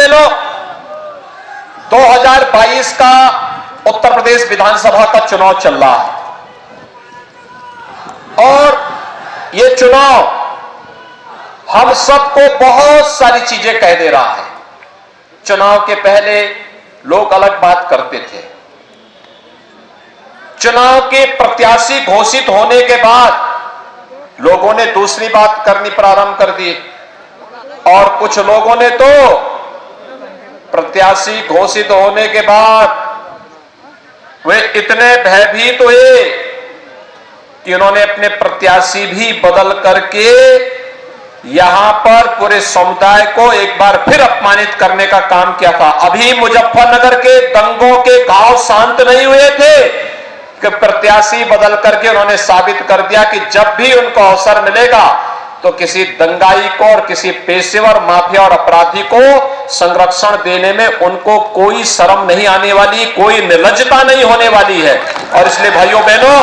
बहनों, 2022 का उत्तर प्रदेश विधानसभा का चुनाव चल रहा है और ये चुनाव हम सबको बहुत सारी चीजें कह दे रहा है। चुनाव के पहले लोग अलग बात करते थे, चुनाव के प्रत्याशी घोषित होने के बाद लोगों ने दूसरी बात करनी प्रारंभ कर दी और कुछ लोगों ने तो प्रत्याशी घोषित होने के बाद वे इतने भयभीत हुए कि उन्होंने अपने प्रत्याशी भी बदल करके यहां पर पूरे समुदाय को एक बार फिर अपमानित करने का काम किया था। अभी मुजफ्फरनगर के दंगों के घाव शांत नहीं हुए थे कि प्रत्याशी बदल करके उन्होंने साबित कर दिया कि जब भी उनको अवसर मिलेगा तो किसी दंगाई को और किसी पेशेवर माफिया और अपराधी को संरक्षण देने में उनको कोई शर्म नहीं आने वाली, कोई निर्लज्जता नहीं होने वाली है। और इसलिए भाइयों बहनों,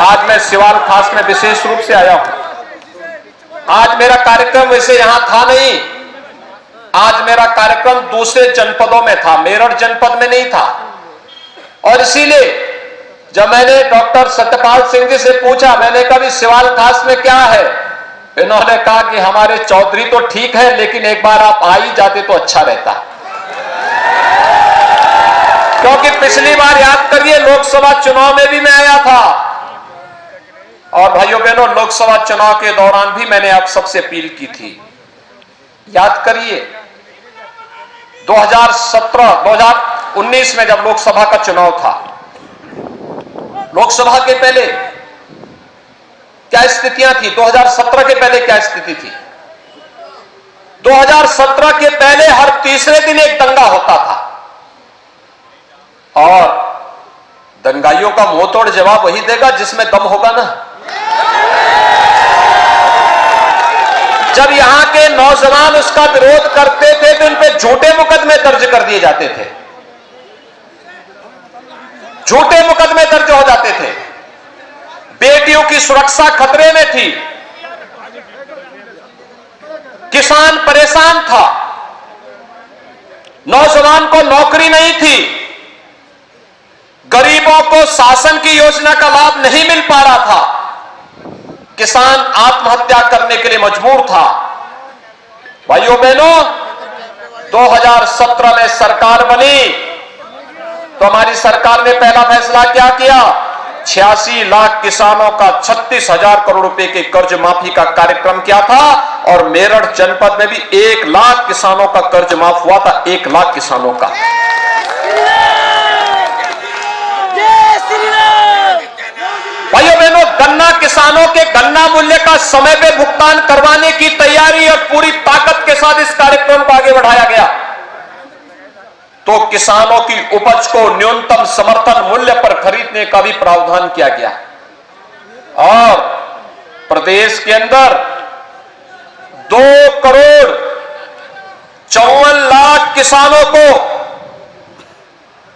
आज मैं सिवाल खास में विशेष रूप से आया हूं। आज मेरा कार्यक्रम वैसे यहां था नहीं, आज मेरा कार्यक्रम दूसरे जनपदों में था, मेरठ जनपद में नहीं था। और इसीलिए जब मैंने डॉक्टर सत्यपाल सिंह जी से पूछा, मैंने कहा सिवाल खास में क्या है, इन्होंने कहा कि हमारे चौधरी तो ठीक है लेकिन एक बार आप आ ही जाते तो अच्छा रहता। क्योंकि पिछली बार याद करिए लोकसभा चुनाव में भी मैं आया था और भाइयों बहनों लोकसभा चुनाव के दौरान भी मैंने आप सबसे अपील की थी। याद करिए 2019 में जब लोकसभा का चुनाव था, लोकसभा के पहले क्या स्थितियां थी, 2017 के पहले क्या स्थिति थी। 2017 के पहले हर तीसरे दिन एक दंगा होता था और दंगाइयों का मुंहतोड़ जवाब वही देगा जिसमें दम होगा ना। जब यहां के नौजवान उसका विरोध करते थे तो उन पे झूठे मुकदमे दर्ज कर दिए जाते थे, झूठे मुकदमे दर्ज हो जाते थे। बेटियों की सुरक्षा खतरे में थी, किसान परेशान था, नौजवान को नौकरी नहीं थी, गरीबों को शासन की योजना का लाभ नहीं मिल पा रहा था, किसान आत्महत्या करने के लिए मजबूर था। भाइयों बहनों, 2017 में सरकार बनी तो हमारी सरकार ने पहला फैसला क्या किया, 86 लाख किसानों का 36,000 करोड़ रुपए के कर्ज माफी का कार्यक्रम किया था और मेरठ जनपद में भी 1 लाख किसानों का कर्ज माफ हुआ था, 1 लाख किसानों का। भाइयों बहनों, गन्ना किसानों के गन्ना मूल्य का समय पे भुगतान करवाने की तैयारी और पूरी ताकत के साथ इस कार्यक्रम को आगे बढ़ाया गया तो किसानों की उपज को न्यूनतम समर्थन मूल्य पर खरीदने का भी प्रावधान किया गया और प्रदेश के अंदर 2,54,00,000 किसानों को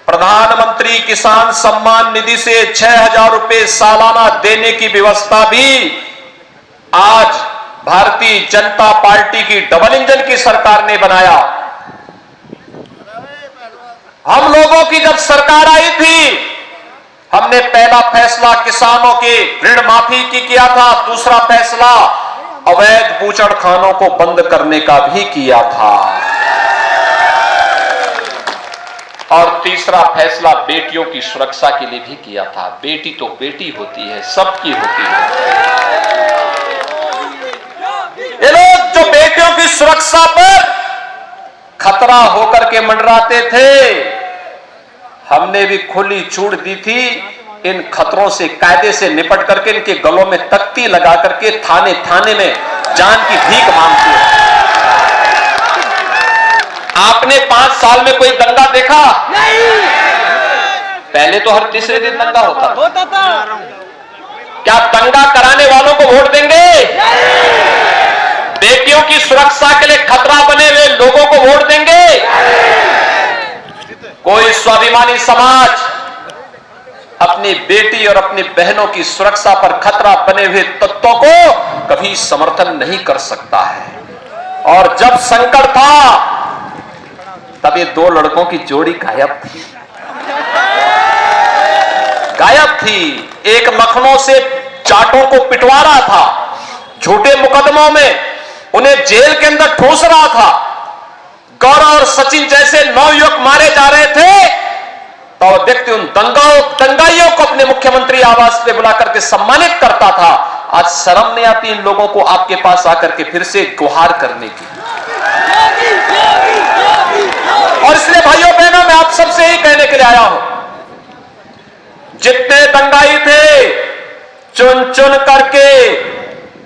प्रधानमंत्री किसान सम्मान निधि से 6,000 रुपए सालाना देने की व्यवस्था भी आज भारतीय जनता पार्टी की डबल इंजन की सरकार ने बनाया। हम लोगों की जब सरकार आई थी, हमने पहला फैसला किसानों के ऋण माफी की किया था, दूसरा फैसला अवैध बूचड़खानों को बंद करने का भी किया था और तीसरा फैसला बेटियों की सुरक्षा के लिए भी किया था। बेटी तो बेटी होती है, सबकी होती है। ये लोग जो बेटियों की सुरक्षा पर खतरा होकर के मंडराते थे, हमने भी खुली छूट दी थी इन खतरों से कायदे से निपट करके इनके गलों में तख्ती लगा करके थाने थाने में जान की भीख मांगती है। आपने 5 साल में कोई दंगा देखा? नहीं। पहले तो हर तीसरे दिन दंगा होता था। क्या दंगा कराने वालों को वोट देंगे? नहीं। बेटियों की सुरक्षा के लिए खतरा बने हुए लोगों को वोट देंगे? कोई स्वाभिमानी समाज अपनी बेटी और अपनी बहनों की सुरक्षा पर खतरा बने हुए तत्वों को कभी समर्थन नहीं कर सकता है। और जब संकट था तब ये दो लड़कों की जोड़ी गायब थी, गायब थी। एक लखनऊ से जाटों को पिटवा रहा था, झूठे मुकदमों में उन्हें जेल के अंदर ठूस रहा था। गौरव और सचिन जैसे नवयुवक मारे जा रहे थे तो व्यक्ति उन दंगाइयों को अपने मुख्यमंत्री आवास पे बुला करके सम्मानित करता था। आज शर्म नहीं आती इन लोगों को आपके पास आकर के फिर से गुहार करने की। और इसलिए भाइयों बहनों, मैं आप सबसे ही कहने के लिए आया हूं, जितने दंगाई थे चुन चुन करके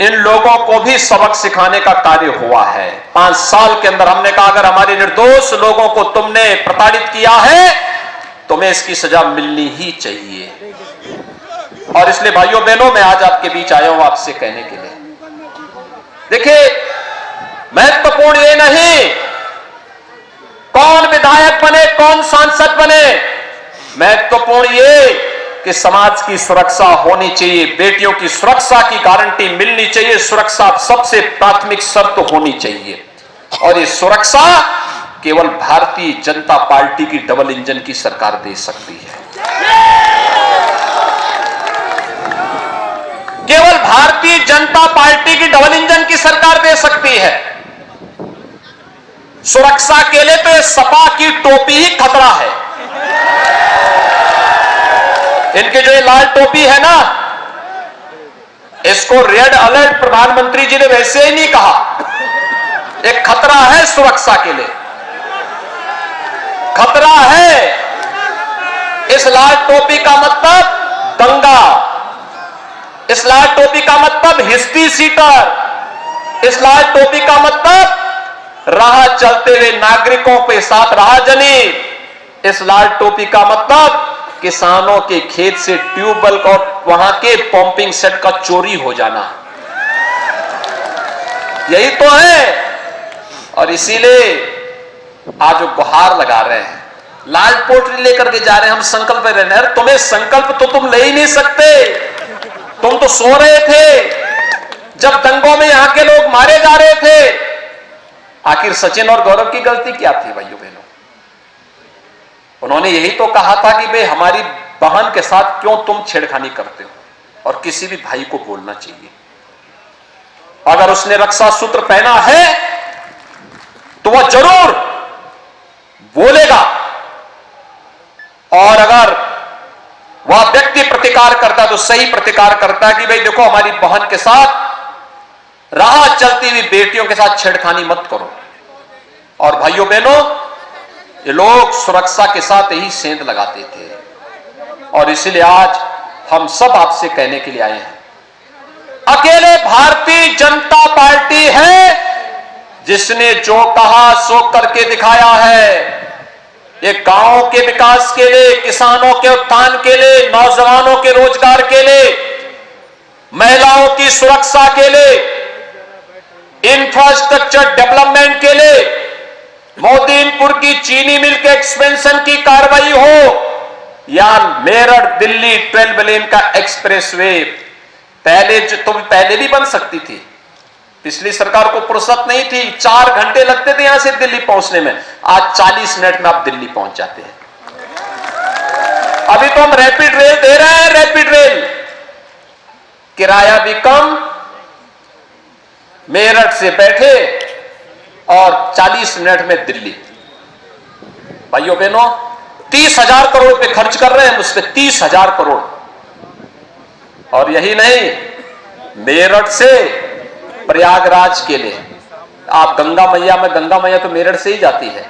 इन लोगों को भी सबक सिखाने का कार्य हुआ है। 5 साल के अंदर हमने कहा अगर हमारे निर्दोष लोगों को तुमने प्रताड़ित किया है तुम्हें इसकी सजा मिलनी ही चाहिए। और इसलिए भाइयों बहनों, मैं आज आपके बीच आया हूं आपसे कहने के लिए, देखिए महत्वपूर्ण ये नहीं कौन विधायक बने, कौन सांसद बने, महत्वपूर्ण ये कि समाज की सुरक्षा होनी चाहिए, बेटियों की सुरक्षा की गारंटी मिलनी चाहिए, सुरक्षा सबसे प्राथमिक शर्त होनी चाहिए। और ये सुरक्षा केवल भारतीय जनता पार्टी की डबल इंजन की सरकार दे सकती है। केवल भारतीय जनता पार्टी की डबल इंजन की सरकार दे सकती है। सुरक्षा के लिए तो ये सपा की टोपी ही खतरा है। इनकी जो ये लाल टोपी है ना, इसको रेड अलर्ट प्रधानमंत्री जी ने वैसे ही नहीं कहा, एक खतरा है सुरक्षा के लिए, खतरा है। इस लाल टोपी का मतलब दंगा, इस लाल टोपी का मतलब हिस्ट्री सीटर, इस लाल टोपी का मतलब राह चलते हुए नागरिकों के साथ राहजनी, इस लाल टोपी का मतलब किसानों के खेत से ट्यूबवेल और वहां के पंपिंग सेट का चोरी हो जाना, यही तो है। और इसीलिए आज वो गुहार लगा रहे हैं, लाल पोटली लेकर के जा रहे हैं, हम संकल्प में रहने। तुम्हें संकल्प तो तुम ले ही नहीं सकते, तुम तो सो रहे थे जब दंगों में यहां के लोग मारे जा रहे थे। आखिर सचिन और गौरव की गलती क्या थी भाइयों बहनों? उन्होंने यही तो कहा था कि भाई हमारी बहन के साथ क्यों तुम छेड़खानी करते हो, और किसी भी भाई को बोलना चाहिए। अगर उसने रक्षा सूत्र पहना है तो वह जरूर बोलेगा, और अगर वह व्यक्ति प्रतिकार करता है तो सही प्रतिकार करता है कि भाई देखो हमारी बहन के साथ, राह चलती हुई बेटियों के साथ छेड़खानी मत करो। और भाइयों बहनों, ये लोग सुरक्षा के साथ यही सेंध लगाते थे। और इसलिए आज हम सब आपसे कहने के लिए आए हैं, अकेले भारतीय जनता पार्टी है जिसने जो कहा सो करके दिखाया है। ये गांवों के विकास के लिए, किसानों के उत्थान के लिए, नौजवानों के रोजगार के लिए, महिलाओं की सुरक्षा के लिए, इंफ्रास्ट्रक्चर डेवलपमेंट के लिए, मोदीनपुर की चीनी मिल के एक्सपेंशन की कार्रवाई हो या मेरठ दिल्ली 12 लेन का एक्सप्रेसवे, पहले भी बन सकती थी। पिछली सरकार को फुर्सत नहीं थी, 4 घंटे लगते थे यहां से दिल्ली पहुंचने में, आज 40 मिनट में आप दिल्ली पहुंच जाते हैं। अभी तो हम रैपिड रेल दे रहे हैं, रैपिड रेल, किराया भी कम, मेरठ से बैठे और 40 मिनट में दिल्ली। भाइयों बहनों, 30,000 करोड़ रुपए खर्च कर रहे हैं उस पर, 30,000 करोड़। और यही नहीं, मेरठ से प्रयागराज के लिए आप गंगा मैया में, गंगा मैया तो मेरठ से ही जाती है,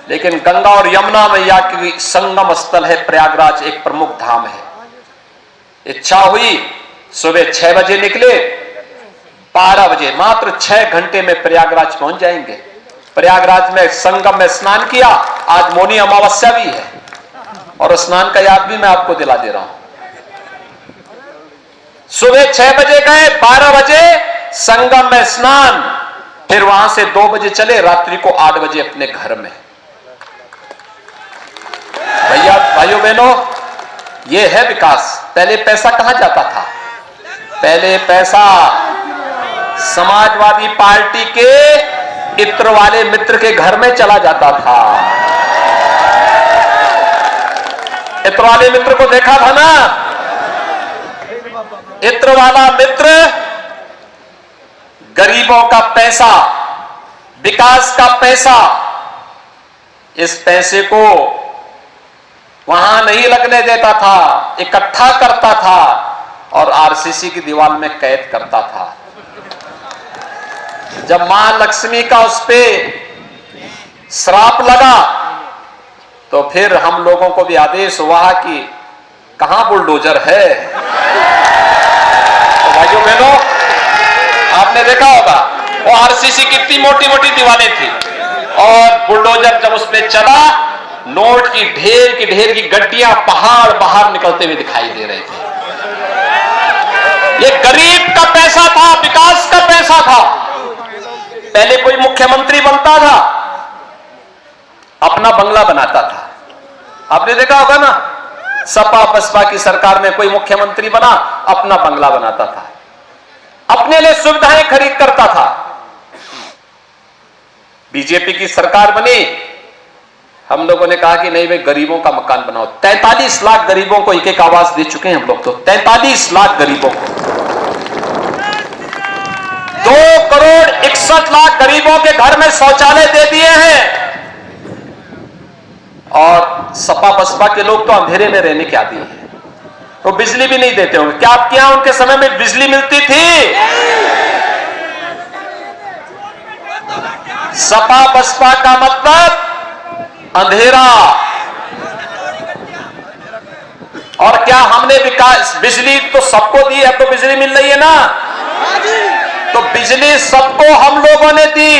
लेकिन गंगा और यमुना मैया की संगम स्थल है प्रयागराज, एक प्रमुख धाम है। इच्छा हुई सुबह 6 बजे निकले, 12 बजे, मात्र 6 घंटे में प्रयागराज पहुंच जाएंगे। प्रयागराज में संगम में स्नान किया, आज मौनी अमावस्या भी है और स्नान का याद भी मैं आपको दिला दे रहा हूं। सुबह 6 बजे गए, 12 बजे संगम में स्नान, फिर वहां से 2 बजे चले, रात्रि को 8 बजे अपने घर में। भैया भाइयों बहनों, यह है विकास। पहले पैसा कहां जाता था? पहले पैसा समाजवादी पार्टी के इत्र वाले मित्र के घर में चला जाता था। इत्र वाले मित्र को देखा था ना? इत्र वाला मित्र गरीबों का पैसा, विकास का पैसा, इस पैसे को वहां नहीं लगने देता था, इकट्ठा करता था और आरसीसी की दीवार में कैद करता था। जब मां लक्ष्मी का उस पे श्राप लगा तो फिर हम लोगों को भी आदेश हुआ कि कहां बुलडोजर है। तो भाइयों बहनों, आपने देखा होगा वो आरसीसी कितनी मोटी मोटी दीवारें थी और बुलडोजर जब उस पे चला, नोट की ढेर की गड्डियां पहाड़ बाहर निकलते हुए दिखाई दे रहे थे। ये गरीब का पैसा था, विकास का पैसा था। पहले कोई मुख्यमंत्री बनता था, अपना बंगला बनाता था। आपने देखा होगा ना, सपा बसपा की सरकार में कोई मुख्यमंत्री बना, अपना बंगला बनाता था, अपने लिए सुविधाएं खरीद करता था। बीजेपी की सरकार बनी, हम लोगों ने कहा कि नहीं भाई, गरीबों का मकान बनाओ। 43 लाख गरीबों को एक एक आवास दे चुके हैं हम लोग। तो 43 लाख गरीबों को, 2,61,00,000 गरीबों के घर में शौचालय दे दिए हैं। और सपा बसपा के लोग तो अंधेरे में रहने के आदी हैं, तो बिजली भी नहीं देते होंगे। क्या आपके यहां उनके समय में बिजली मिलती थी? सपा बसपा का मतलब अंधेरा। और क्या हमने विकास, बिजली तो सबको दी है, तो बिजली मिल रही है ना? तो बिजली सबको हम लोगों ने दी।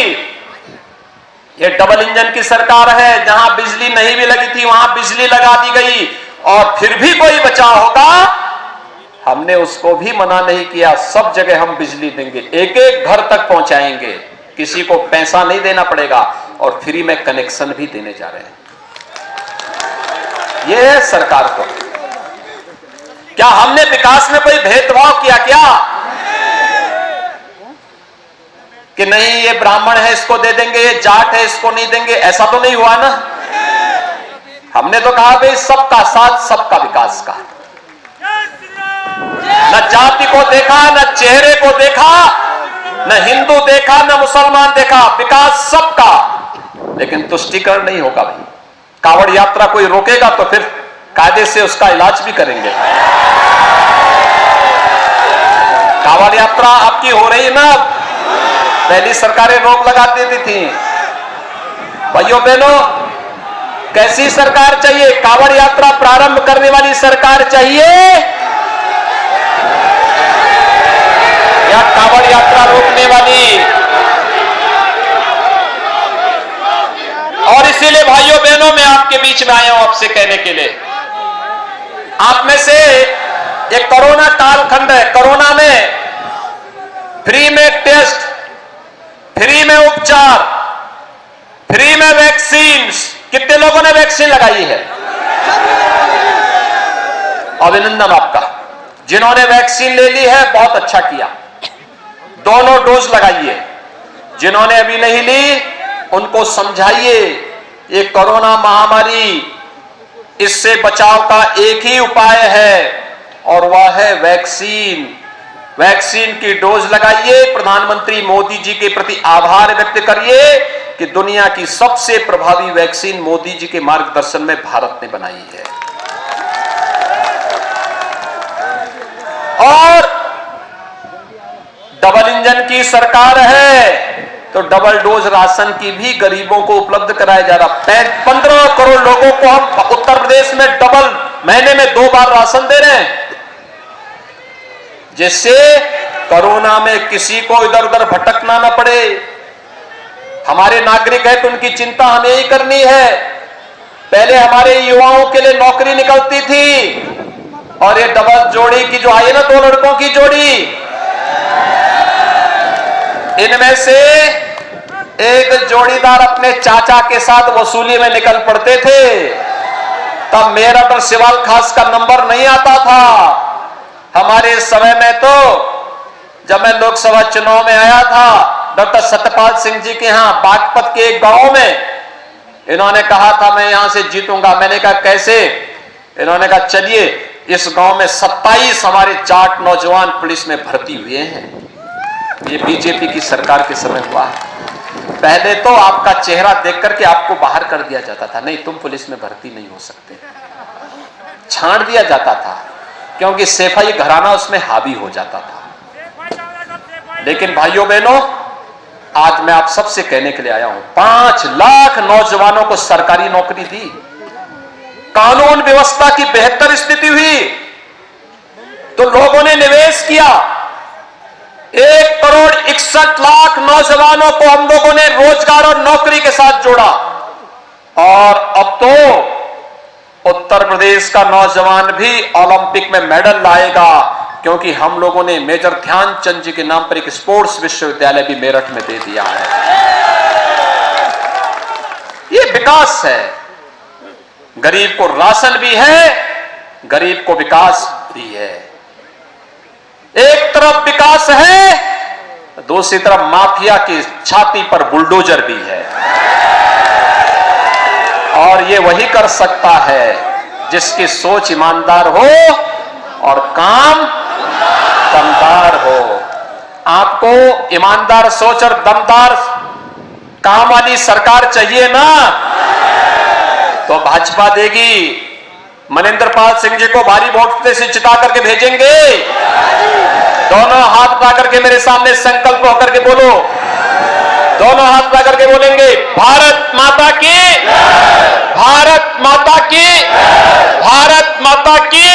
ये डबल इंजन की सरकार है, जहां बिजली नहीं भी लगी थी वहां बिजली लगा दी गई। और फिर भी कोई बचा होगा, हमने उसको भी मना नहीं किया। सब जगह हम बिजली देंगे, एक एक घर तक पहुंचाएंगे, किसी को पैसा नहीं देना पड़ेगा और फ्री में कनेक्शन भी देने जा रहे हैं। यह है सरकार को। क्या हमने विकास में कोई भेदभाव किया क्या? कि नहीं ये ब्राह्मण है इसको दे देंगे, ये जाट है इसको नहीं देंगे, ऐसा तो नहीं हुआ ना। हमने तो कहा भाई सबका साथ सबका विकास का। न जाति को देखा, न चेहरे को देखा, न हिंदू देखा, न मुसलमान देखा, विकास सबका। लेकिन तुष्टिकरण नहीं होगा भाई। कावड़ यात्रा कोई रोकेगा तो फिर कायदे से उसका इलाज भी करेंगे। कावड़ यात्रा आपकी हो रही है ना, पहली सरकारें रोक लगा देती थी। भाइयों बहनों, कैसी सरकार चाहिए? कावड़ यात्रा प्रारंभ करने वाली सरकार चाहिए या कावड़ यात्रा रोकने वाली? और इसीलिए भाइयों बहनों, मैं आपके बीच में आया हूं आपसे कहने के लिए, आप में से एक कोरोना कालखंड है। कोरोना में फ्री में टेस्ट, फ्री में उपचार, फ्री में वैक्सीन। कितने लोगों ने वैक्सीन लगाई है? अभिनंदन आपका। जिन्होंने वैक्सीन ले ली है बहुत अच्छा किया, दोनों डोज लगाइए। जिन्होंने अभी नहीं ली उनको समझाइए ये कोरोना महामारी, इससे बचाव का एक ही उपाय है और वह है वैक्सीन। वैक्सीन की डोज लगाइए। प्रधानमंत्री मोदी जी के प्रति आभार व्यक्त करिए कि दुनिया की सबसे प्रभावी वैक्सीन मोदी जी के मार्गदर्शन में भारत ने बनाई है। और डबल इंजन की सरकार है तो डबल डोज राशन की भी गरीबों को उपलब्ध कराया जा रहा। 15 करोड़ लोगों को हम उत्तर प्रदेश में डबल, महीने में 2 बार राशन दे रहे हैं, जिससे कोरोना में किसी को इधर उधर भटकना न पड़े। हमारे नागरिक है तो उनकी चिंता हमें ही करनी है। पहले हमारे युवाओं के लिए नौकरी निकलती थी और ये डबल जोड़ी की जो आई है ना, 2 लड़कों की जोड़ी, इनमें से एक जोड़ीदार अपने चाचा के साथ वसूली में निकल पड़ते थे। तब मेरठ और सिवाल खास का नंबर नहीं आता था। हमारे समय में तो जब मैं लोकसभा चुनाव में आया था, डॉक्टर सत्यपाल सिंह जी के यहां बागपत के एक गांव में, इन्होंने कहा था मैं यहां से जीतूंगा। मैंने कहा कैसे? इन्होंने कहा चलिए इस गांव में 27 हमारे जाट नौजवान पुलिस में भर्ती हुए हैं। ये बीजेपी की सरकार के समय हुआ है। पहले तो आपका चेहरा देख करके आपको बाहर कर दिया जाता था, नहीं तुम पुलिस में भर्ती नहीं हो सकते, छांट दिया जाता था, क्योंकि सेफाई घराना उसमें हावी हो जाता था। लेकिन भाइयों बहनों, आज मैं आप सबसे कहने के लिए आया हूं, 5 लाख नौजवानों को सरकारी नौकरी दी, कानून व्यवस्था की बेहतर स्थिति हुई, तो लोगों ने निवेश किया। 1,61,00,000 नौजवानों को हम लोगों ने रोजगार और नौकरी के साथ जोड़ा। और अब तो उत्तर प्रदेश का नौजवान भी ओलंपिक में मेडल लाएगा, क्योंकि हम लोगों ने मेजर ध्यानचंद जी के नाम पर एक स्पोर्ट्स विश्वविद्यालय भी मेरठ में दे दिया है। ये विकास है। गरीब को राशन भी है, गरीब को विकास भी है। एक तरफ विकास है, दूसरी तरफ माफिया की छाती पर बुलडोजर भी है। और ये वही कर सकता है जिसकी सोच ईमानदार हो और काम दमदार हो। आपको ईमानदार सोच और दमदार काम वाली सरकार चाहिए ना, तो भाजपा देगी। मनिंदर पाल सिंह जी को भारी वोट से जिता करके भेजेंगे। दोनों हाथ उठा करके मेरे सामने संकल्प होकर के बोलो, दोनों हाथ उठा करके बोलेंगे, भारत माता की, भारत माता की, भारत माता की।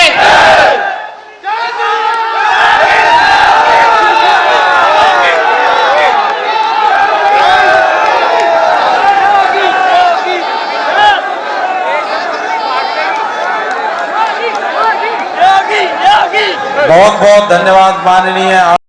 बहुत बहुत धन्यवाद माननीय